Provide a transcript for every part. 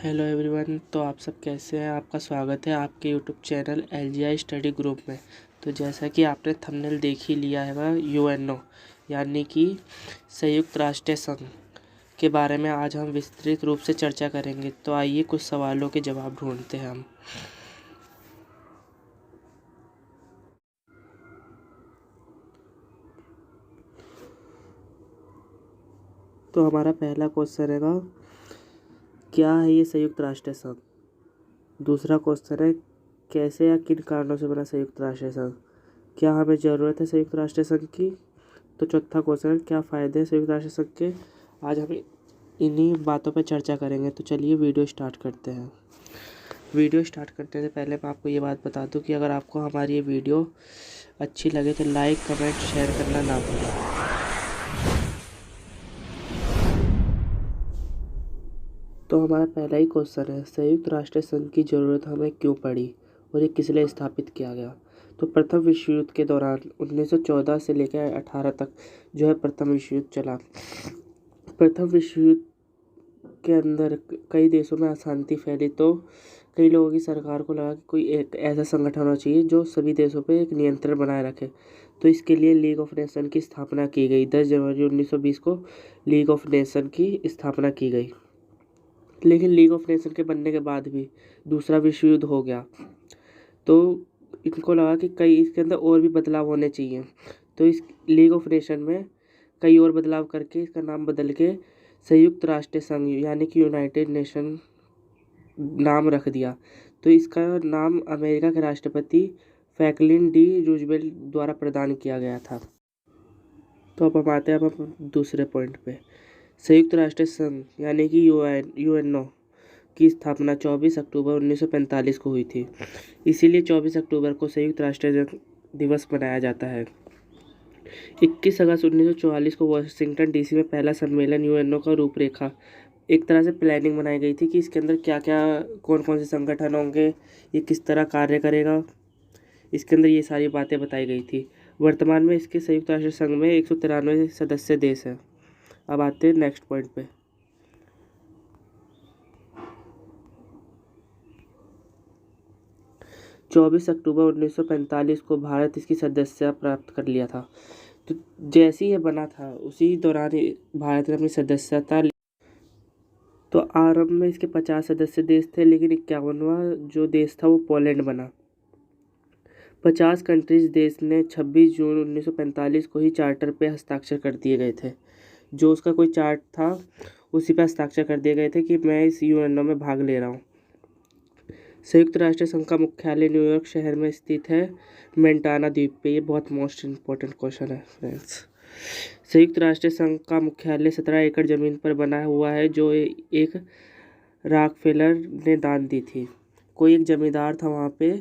Hello everyone. तो आप सब कैसे हैं? आपका स्वागत है आपके YouTube channel LGI study group में। तो जैसा कि आपने थंबनेल देख ही लिया है, वह UNO यानी कि संयुक्त राष्ट्र संघ के बारे में आज हम विस्तृत रूप से चर्चा करेंगे। तो आइए कुछ सवालों के जवाब ढूंढते हैं हम। तो हमारा पहला क्वेश्चन है, क्या है ये संयुक्त राष्ट्र संघ? दूसरा क्वेश्चन है, कैसे या किन कारणों से बना संयुक्त राष्ट्र संघ? क्या हमें ज़रूरत है संयुक्त राष्ट्र संघ की? तो चौथा क्वेश्चन है, क्या फ़ायदे हैं संयुक्त राष्ट्र संघ के? आज हम इन्हीं बातों पर चर्चा करेंगे। तो चलिए वीडियो स्टार्ट करते हैं। वीडियो स्टार्ट करने से पहले मैं आपको ये बात बता दूं कि अगर आपको हमारी ये वीडियो अच्छी लगे तो लाइक कमेंट शेयर करना ना भूलें। तो हमारा पहला ही क्वेश्चन है, संयुक्त राष्ट्र संघ की ज़रूरत हमें क्यों पड़ी और ये किस लिए स्थापित किया गया? तो प्रथम विश्व युद्ध के दौरान 1914 से लेकर 18 तक जो है प्रथम विश्व युद्ध चला। प्रथम विश्व युद्ध के अंदर कई देशों में अशांति फैली, तो कई लोगों की सरकार को लगा कि कोई एक ऐसा संगठन होना चाहिए जो सभी देशों पे एक नियंत्रण बनाए रखे। तो इसके लिए लीग ऑफ नेशन की स्थापना की गई। 10 जनवरी 1920 को लीग ऑफ नेशन की स्थापना की गई। लेकिन लीग ऑफ नेशन के बनने के बाद भी दूसरा विश्व युद्ध हो गया, तो इनको लगा कि कई इसके अंदर और भी बदलाव होने चाहिए। तो इस लीग ऑफ नेशन में कई और बदलाव करके इसका नाम बदल के संयुक्त राष्ट्र संघ यानी कि यूनाइटेड नेशन नाम रख दिया। तो इसका नाम अमेरिका के राष्ट्रपति फ्रैंकलिन डी रूजवेल्ट द्वारा प्रदान किया गया था। तो अब हम आते हैं अब दूसरे पॉइंट पे। संयुक्त राष्ट्र संघ यानी कि UNO की स्थापना 24 अक्टूबर 1945 को हुई थी। इसीलिए 24 अक्टूबर को संयुक्त राष्ट्र दिवस मनाया जाता है। 21 अगस्त 1944 को वाशिंगटन DC में पहला सम्मेलन UNO का रूपरेखा एक तरह से प्लानिंग बनाई गई थी कि इसके अंदर क्या क्या कौन कौन से संगठन होंगे, ये किस तरह कार्य करेगा, इसके अंदर ये सारी बातें बताई गई थी। वर्तमान में इसके संयुक्त राष्ट्र संघ में 193 सदस्य देश हैं। अब आते हैं नेक्स्ट पॉइंट पे। 24 अक्टूबर 1945 को भारत इसकी सदस्यता प्राप्त कर लिया था। तो जैसे ही ये बना था उसी दौरान भारत ने अपनी सदस्यता तो आरंभ में इसके 50 सदस्य देश थे, लेकिन 51वां जो देश था वो पोलैंड बना। 50 कंट्रीज देश ने 26 जून 1945 को ही चार्टर पे हस्ताक्षर कर दिए गए थे। जो उसका कोई चार्ट था उसी पे हस्ताक्षर कर दिए गए थे कि मैं इस UNO में भाग ले रहा हूँ। संयुक्त राष्ट्र संघ का मुख्यालय न्यूयॉर्क शहर में स्थित है, मेंटाना द्वीप पे। ये बहुत मोस्ट इम्पोर्टेंट क्वेश्चन है फ्रेंड्स। संयुक्त राष्ट्र संघ का मुख्यालय 17 एकड़ जमीन पर बना हुआ है, जो एक रॉकफेलर ने दान दी थी। कोई एक जमींदार था वहाँ पे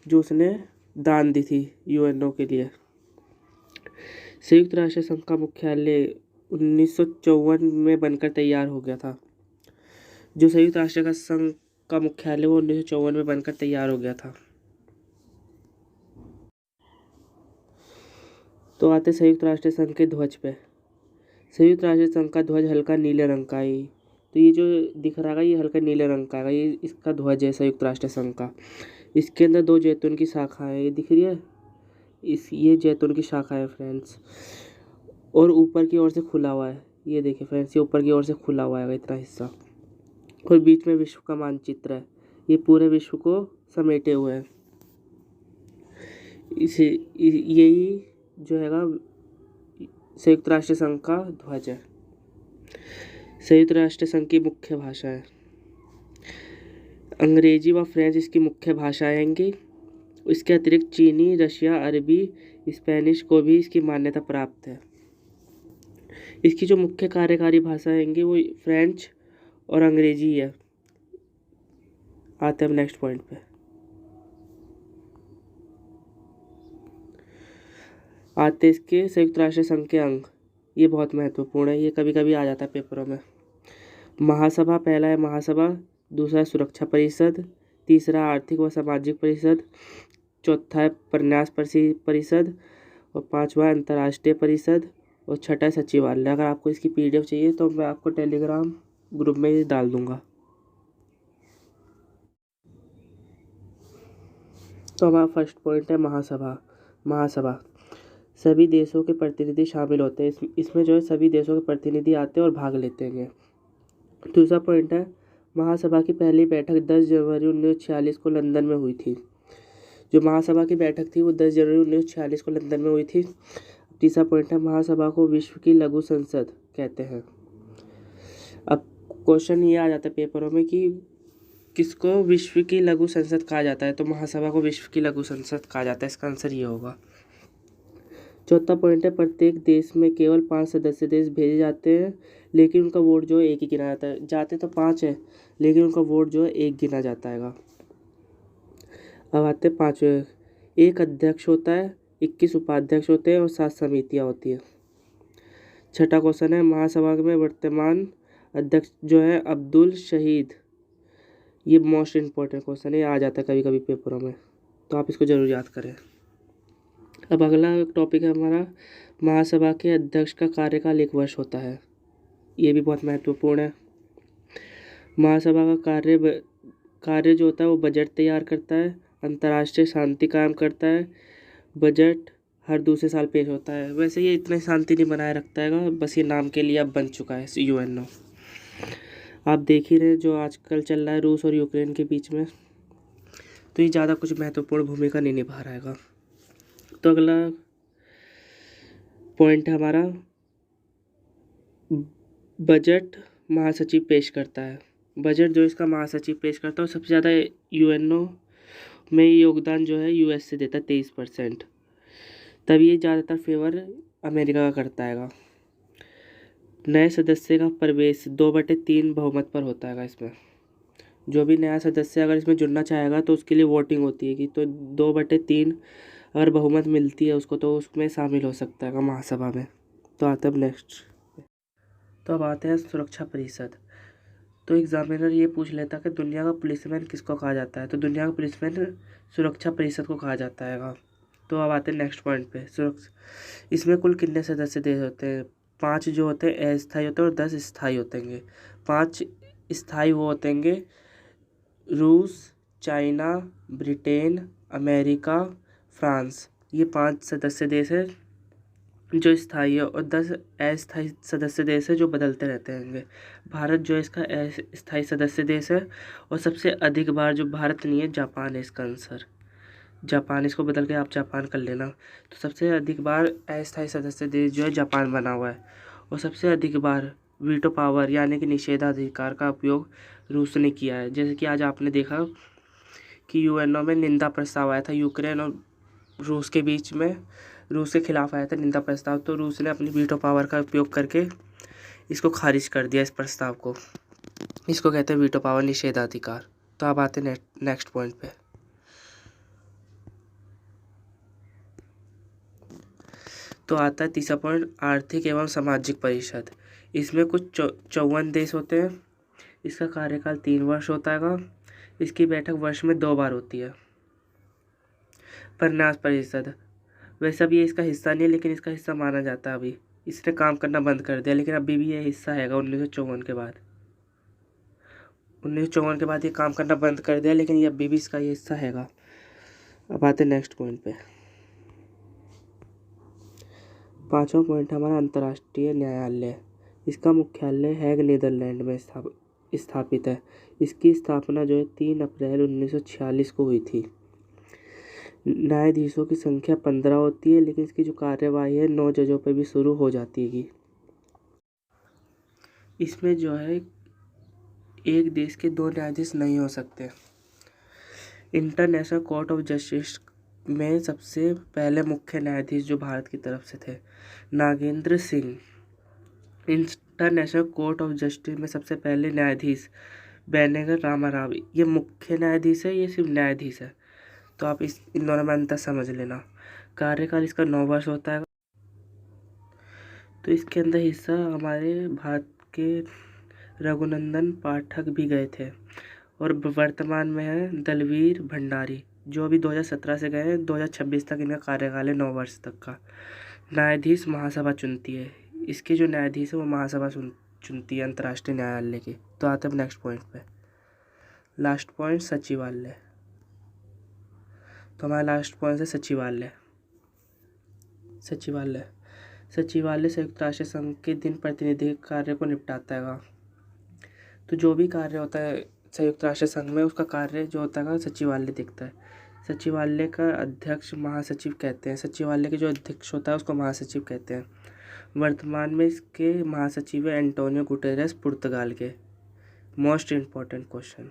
जो उसने दान दी थी UNO के लिए। संयुक्त राष्ट्र संघ का मुख्यालय 1954 में बनकर तैयार हो गया था। जो संयुक्त राष्ट्र का संघ का मुख्यालय वो 1954 में बनकर तैयार हो गया था। तो आते संयुक्त राष्ट्र संघ के ध्वज पे। संयुक्त राष्ट्र संघ का ध्वज हल्का नीले रंग का है। तो ये जो दिख रहा है ये हल्का नीले रंग का है, ये इसका ध्वज है संयुक्त राष्ट्र संघ का। इसके अंदर 2 जैतून की शाखा है, ये दिख रही है, ये जैतून की शाखा है फ्रेंड्स। और ऊपर की ओर से खुला हुआ है, ये देखिए फ्रेंड्स, ये ऊपर की ओर से खुला हुआ है इतना हिस्सा। और बीच में विश्व का मानचित्र है, ये पूरे विश्व को समेटे हुए है। इसे यही जो है संयुक्त राष्ट्र संघ का ध्वज है। संयुक्त राष्ट्र संघ की मुख्य भाषा है अंग्रेजी व फ्रेंच, इसकी मुख्य भाषाएं हैं। इसके अतिरिक्त चीनी, रशिया, अरबी, स्पेनिश को भी इसकी मान्यता प्राप्त है। इसकी जो मुख्य कार्यकारी भाषाएं हैं वो फ्रेंच और अंग्रेजी है। आते हैं हम नेक्स्ट पॉइंट पे। आते इसके संयुक्त राष्ट्र संघ के अंग, ये बहुत महत्वपूर्ण है, ये कभी कभी आ जाता है पेपरों में। महासभा, पहला है महासभा, दूसरा है सुरक्षा परिषद, तीसरा आर्थिक व सामाजिक परिषद, चौथा है प्रन्यास परिषद, और पांचवा अंतर्राष्ट्रीय परिषद, और छठा है सचिवालय। अगर आपको इसकी PDF चाहिए तो मैं आपको टेलीग्राम ग्रुप में डाल दूंगा। तो हमारा फर्स्ट पॉइंट है महासभा। महासभा सभी देशों के प्रतिनिधि शामिल होते हैं। इसमें जो है सभी देशों के प्रतिनिधि आते हैं और भाग लेते हैं। दूसरा पॉइंट है महासभा की पहली बैठक 10 जनवरी 1946 को लंदन में हुई थी। जो महासभा की बैठक थी वो 10 जनवरी 1946 को लंदन में हुई थी। तीसरा पॉइंट है महासभा को विश्व की लघु संसद कहते हैं। अब क्वेश्चन ये आ जाता है पेपरों में कि किसको विश्व की लघु संसद कहा जाता है, तो महासभा को विश्व की लघु संसद कहा जाता है। इसका आंसर ये होगा। चौथा पॉइंट है प्रत्येक देश में केवल 5 सदस्य देश भेजे जाते हैं, लेकिन उनका वोट जो है एक ही गिना जाता है। जाते तो 5 है लेकिन उनका वोट जो है एक गिना जाता है। अब आते हैं पाँचवें। एक अध्यक्ष होता है, 21 उपाध्यक्ष होते हैं और 7 समितियाँ होती है। छठा क्वेश्चन है महासभा में वर्तमान अध्यक्ष जो है अब्दुल शहीद। ये मोस्ट इम्पोर्टेंट क्वेश्चन है, ये आ जाता है कभी कभी पेपरों में, तो आप इसको जरूर याद करें। अब अगला टॉपिक है हमारा महासभा के अध्यक्ष का कार्यकाल 1 वर्ष होता है। ये भी बहुत महत्वपूर्ण है। महासभा का कार्य जो होता है वो बजट तैयार करता है, अंतर्राष्ट्रीय शांति कायम करता है। बजट हर दूसरे साल पेश होता है। वैसे ये इतने शांति नहीं बनाए रखता है, बस ये नाम के लिए अब बन चुका है यूएनओ। आप देख ही रहे जो आजकल चल रहा है रूस और यूक्रेन के बीच में, तो ये ज़्यादा कुछ महत्वपूर्ण भूमिका नहीं निभा रहेगा। तो अगला पॉइंट है हमारा बजट महासचिव पेश करता है। बजट जो इसका महासचिव पेश करता है, सबसे ज़्यादा यूएनओ में योगदान जो है यूएस से देता है 23%। तब ये ज़्यादातर फेवर अमेरिका का करता है। नए सदस्य का प्रवेश 2/3 बहुमत पर होता है। इसमें जो भी नया सदस्य अगर इसमें जुड़ना चाहेगा तो उसके लिए वोटिंग होती है कि तो 2/3 अगर बहुमत मिलती है उसको तो उसमें शामिल हो सकता है महासभा में। तो आता है नेक्स्ट। तो अब आते हैं सुरक्षा परिषद। तो एग्जामिनर ये पूछ लेता है कि दुनिया का पुलिसमैन किसको कहा जाता है, तो दुनिया का पुलिसमैन सुरक्षा परिषद को कहा जाता है। तो अब आते हैं नेक्स्ट पॉइंट पे। सुरक्षा इसमें कुल कितने सदस्य देश होते हैं? 5 जो होते हैं अस्थायी होते हैं और 10 स्थायी होते हैं। 5 स्थायी वो होते हैं रूस, चाइना, ब्रिटेन, अमेरिका, फ्रांस। ये 5 सदस्य देश है जो स्थायी है और 10 अस्थायी सदस्य देश है जो बदलते रहते हैं। भारत जो है इसका अस्थायी सदस्य देश है और सबसे अधिक बार जो भारत नहीं है जापान है इसका आंसर। जापान, इसको बदल के आप जापान कर लेना। तो सबसे अधिक बार अस्थायी सदस्य देश जो है जापान बना हुआ है और सबसे अधिक बार वीटो पावर यानी कि निषेधाधिकार का उपयोग रूस ने किया है। जैसे कि आज आपने देखा कि यूएनओ में निंदा प्रस्ताव आया था यूक्रेन और रूस के बीच में, रूस के खिलाफ आया था निंदा प्रस्ताव, तो रूस ने अपनी वीटो पावर का उपयोग करके इसको खारिज कर दिया। इस प्रस्ताव को, इसको कहते हैं वीटो पावर, निषेधाधिकार। तो अब आते हैं नेक्स्ट पॉइंट पे। तो आता है तीसरा पॉइंट आर्थिक एवं सामाजिक परिषद। इसमें कुछ 54 देश होते हैं। इसका कार्यकाल 3 वर्ष होता है। इसकी बैठक वर्ष में 2 बार होती है। प्रन्यास परिषद, वैसे अब ये इसका हिस्सा नहीं है लेकिन इसका हिस्सा माना जाता है। अभी इसने काम करना बंद कर दिया लेकिन अभी भी ये हिस्सा है 1954 के बाद। 1954 के बाद ये काम करना बंद कर दिया लेकिन ये अभी भी इसका ये हिस्सा है। अब आते हैं नेक्स्ट पॉइंट पे। 5वां पॉइंट हमारा अंतर्राष्ट्रीय न्यायालय। इसका मुख्यालय हैग नीदरलैंड में स्थापित है। इसकी स्थापना जो है 3 अप्रैल 1946 को हुई थी। न्यायाधीशों की संख्या 15 होती है लेकिन इसकी जो कार्यवाही है 9 जजों पर भी शुरू हो जाती है। इसमें जो है एक देश के 2 न्यायाधीश नहीं हो सकते। इंटरनेशनल कोर्ट ऑफ जस्टिस में सबसे पहले मुख्य न्यायाधीश जो भारत की तरफ से थे Nagendra Singh. International court of justice में सबसे पहले न्यायाधीश बेनेगल रामाराव। ये मुख्य न्यायाधीश है, ये सिर्फ न्यायाधीश है। तो आप इन दोनों में अंतर समझ लेना। कार्यकाल इसका 9 वर्ष होता है। तो इसके अंदर हिस्सा हमारे भारत के रघुनंदन पाठक भी गए थे और वर्तमान में है दलवीर भंडारी जो अभी 2017 से गए हैं। 2026 तक इनका कार्यकाल है 9 वर्ष तक का। न्यायाधीश महासभा चुनती है। इसके जो न्यायाधीश है वो महासभा चुनती है अंतर्राष्ट्रीय न्यायालय की। तो आते हैं नेक्स्ट पॉइंट पे। लास्ट पॉइंट सचिवालय। तो हमारा लास्ट पॉइंट है सचिवालय। सचिवालय सचिवालय संयुक्त राष्ट्र संघ के दिन प्रतिनिधि कार्य को निपटाता है। तो जो भी कार्य होता है संयुक्त राष्ट्र संघ में, उसका कार्य जो होता है सचिवालय देखता है। सचिवालय का अध्यक्ष महासचिव कहते हैं। सचिवालय के जो अध्यक्ष होता है उसको महासचिव कहते हैं। वर्तमान में इसके महासचिव है एंटोनियो गुटेरेस, पुर्तगाल के। मोस्ट इम्पॉर्टेंट क्वेश्चन,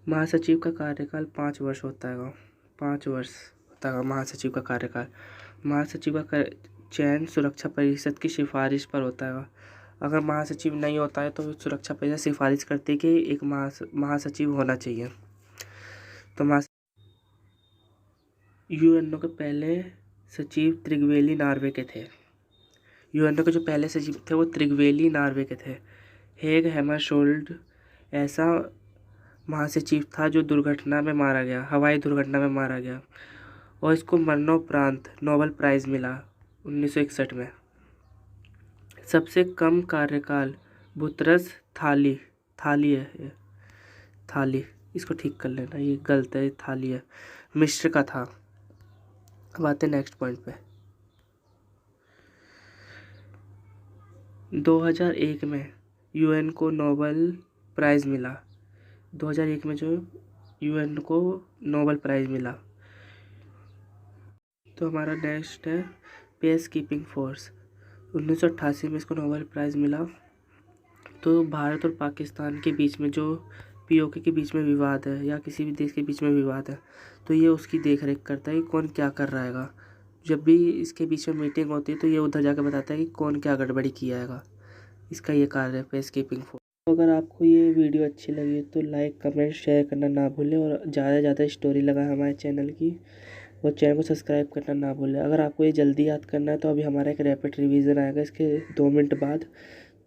महासचिव का कार्यकाल 5 वर्ष होता है। 5 वर्ष होता है महासचिव का कार्यकाल। महासचिव का चयन सुरक्षा परिषद की सिफारिश पर होता है। अगर महासचिव नहीं होता है तो सुरक्षा परिषद सिफारिश करती है कि एक महासचिव होना चाहिए। तो यूएनओ के पहले सचिव त्रिगवेली नॉर्वे के थे। यूएनओ के जो पहले सचिव थे वो त्रिगवेली नॉर्वे के थे। हेग हैमरशोल्ड ऐसा महासचिव था जो दुर्घटना में मारा गया, हवाई दुर्घटना में मारा गया, और इसको मरणोपरांत नोबेल प्राइज़ मिला 1961 में। सबसे कम कार्यकाल बुतरस थाली है, थाली, इसको ठीक कर लेना, ये गलत है, थाली है, मिस्र का था। अब आते हैं नेक्स्ट पॉइंट पे। 2001 में यूएन को नोबेल प्राइज़ मिला। 2001 में जो यूएन को नोबेल प्राइज़ मिला। तो हमारा नेक्स्ट है पीस कीपिंग फोर्स। 1988 में इसको नोबेल प्राइज़ मिला। तो भारत और पाकिस्तान के बीच में जो पीओके के बीच में विवाद है या किसी भी देश के बीच में विवाद है, तो ये उसकी देख रेख करता है कि कौन क्या कर रहा है। जब भी इसके बीच में मीटिंग होती है तो ये उधर जाकर बताता है कि कौन क्या गड़बड़ी किया है। इसका ये कार्य है पीस कीपिंग फोर्स। तो अगर आपको ये वीडियो अच्छी लगी तो लाइक, कमेंट, शेयर करना ना भूलें, और ज़्यादा से ज़्यादा स्टोरी लगाएं हमारे चैनल की, और चैनल को सब्सक्राइब करना ना भूलें। अगर आपको ये जल्दी याद करना है तो अभी हमारा एक रैपिड रिवीजन आएगा इसके 2 मिनट बाद,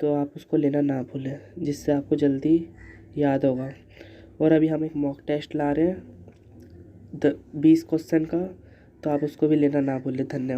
तो आप उसको लेना ना भूलें, जिससे आपको जल्दी याद होगा। और अभी हम एक मॉक टेस्ट ला रहे हैं 20 क्वेश्चन का, तो आप उसको भी लेना ना भूलें। धन्यवाद।